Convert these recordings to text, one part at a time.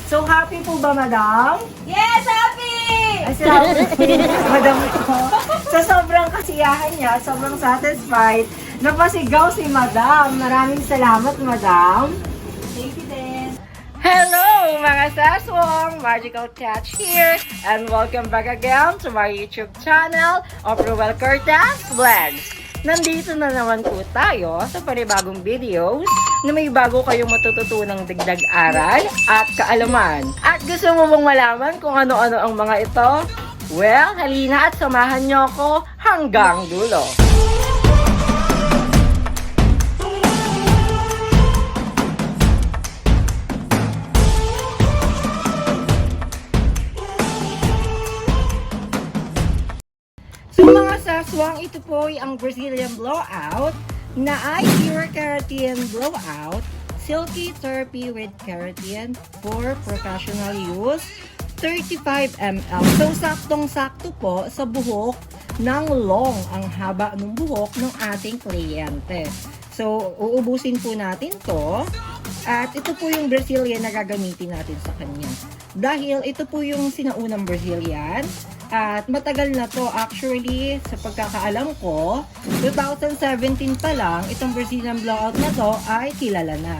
So, happy po ba, madam? Yes, happy! Ay, salamat po, madam ko. Sa sobrang kasiyahan niya, sobrang satisfied, napasigaw si madam. Maraming salamat, madam. Thank you din. Hello, mga seswang! Magical Touch here, and welcome back again to my YouTube channel of Rhuel Cortez Vlogs. Nandito na naman po tayo sa panibagong videos na may bago kayong matututunang dagdag aral at kaalaman. At gusto mo bang malaman kung ano-ano ang mga ito? Well, halina at samahan niyo ako hanggang dulo. So mga seswang, ito po ay ang Brazilian Blowout na Icure Keratin Blowout Silky Therapy with Keratin for professional use, 35 ml. So saktong-sakto po sa buhok ng long, ang haba ng buhok ng ating kliyente. So uubusin po natin to. At ito po yung Brazilian na gagamitin natin sa kanya. Dahil ito po yung sinaunang Brazilian. At matagal na to, actually, sa pagkakaalam ko, 2017 pa lang, itong Brazilian Blowout na to ay kilala na.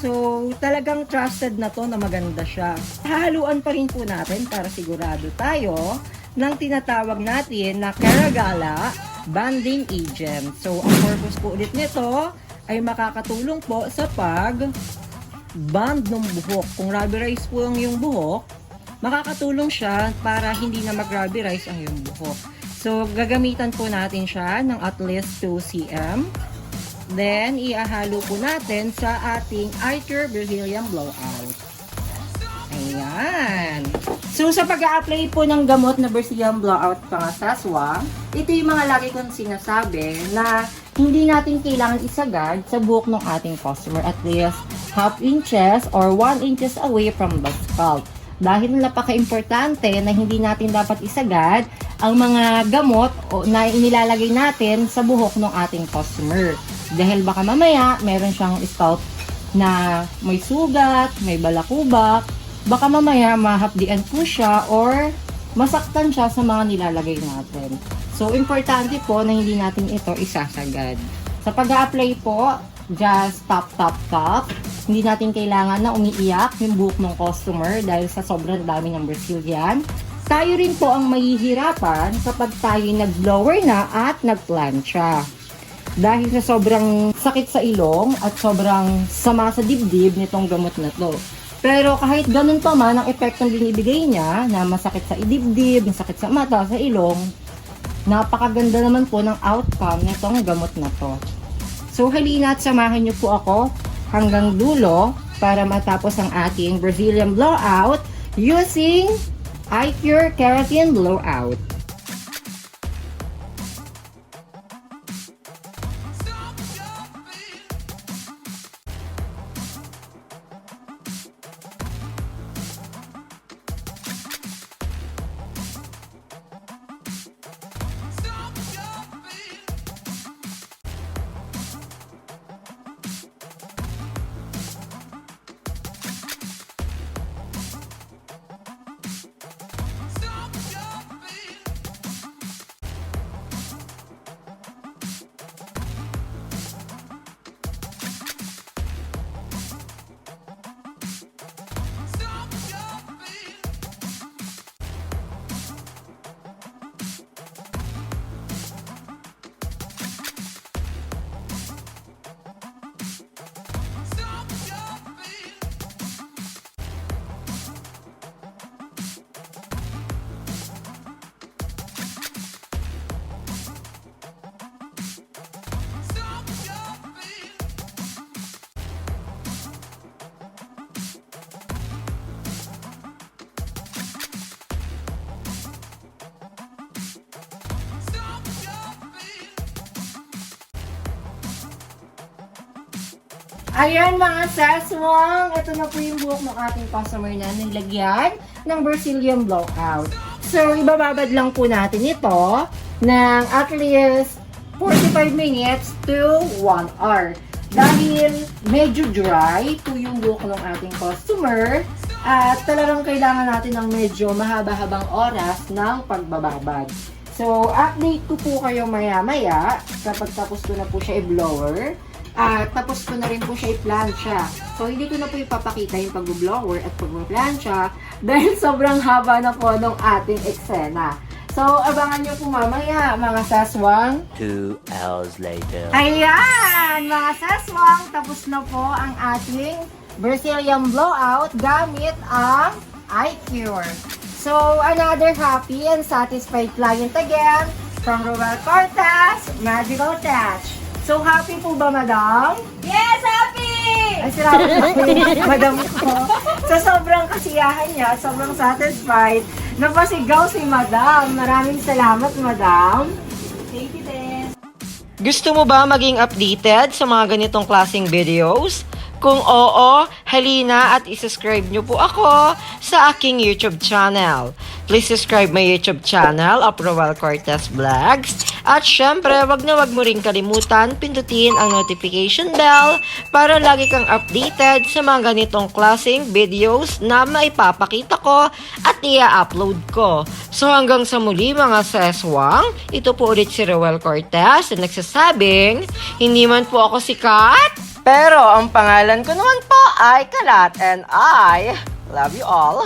So, talagang trusted na to na maganda siya. Hahaluan pa rin po natin para sigurado tayo ng tinatawag natin na Keragala Banding Agent. So, ang purpose po ulit nito ay makakatulong po sa pag-band ng buhok. Kung rubberize po yung buhok, makakatulong siya para hindi na mag-rubberize ang iyong buhok. So, gagamitan po natin siya ng at least 2 cm. Then, iahalo po natin sa ating Icure Brazilian Blowout. Ayan. So, sa pag-a-apply po ng gamot na Brazilian Blowout, mga seswang, ito yung mga lagi kong sinasabi na hindi natin kailangan isagad sa buhok ng ating customer, at least half inches or 1 inches away from the scalp. Dahil napaka-importante na hindi natin dapat isagad ang mga gamot na inilalagay natin sa buhok ng ating customer. Dahil baka mamaya meron siyang scalp na may sugat, may balakubak, baka mamaya mahapdian po siya or masaktan siya sa mga nilalagay natin. So, importante po na hindi natin ito isasagad. Sa pag-a-apply po, just tap. Hindi natin kailangan na umiiyak yung buhok ng customer dahil sa sobrang dami ng Brazilian. Tayo rin po ang mahihirapan kapag tayo nag-blower na at nag-plancha. Dahil sa sobrang sakit sa ilong at sobrang sama sa dibdib nitong gamot na to. Pero kahit ganun pa man ang epektong binibigay niya na masakit sa dibdib, masakit sa mata, sa ilong, napakaganda naman po ng outcome nitong gamot na to. So halina at samahan niyo po ako hanggang dulo para matapos ang ating Brazilian Blowout using Icure Keratin Blowout. Ayan mga seswang, ito na po yung buhok ng ating customer na nilagyan ng Brazilian Blowout. So, ibababad lang po natin ito ng at least 45 minutes to 1 hour. Dahil medyo dry po yung buhok ng ating customer At talagang kailangan natin ng medyo mahaba-habang oras ng pagbababad. So, update ko po kayo maya-maya kapag tapos ko na po siya i-blower. At tapos ko na rin po siya i-plancha. So, hindi ko na po ipapakita yung pag-blower at pag-plancha dahil sobrang haba na po ng ating eksena. So, abangan nyo po mamaya, mga seswang. 2 hours later. Ayan, mga seswang, tapos na po ang ating Brazilian Blowout gamit ang Icure. So, another happy and satisfied client again from Rhuel Cortez, Magical Touch. So, happy po ba, madam? Yes, happy! Ay, salamat po, madam ko. Sa sobrang kasiyahan niya, sobrang satisfied, napasigaw si madam. Maraming salamat, madam. Thank you din. Gusto mo ba maging updated sa mga ganitong klaseng videos? Kung oo, halina at isubscribe nyo po ako sa aking YouTube channel. Please subscribe my YouTube channel, Rhuel Cortez Vlogs. At syempre, wag mo rin kalimutan pindutin ang notification bell para lagi kang updated sa mga ganitong klaseng videos na maipapakita ko at i-upload ko. So hanggang sa muli mga seswang, ito po ulit si Rhuel Cortez na nagsasabing, hindi man po ako sikat, pero ang pangalan ko naman po ay Kalat and I love you all.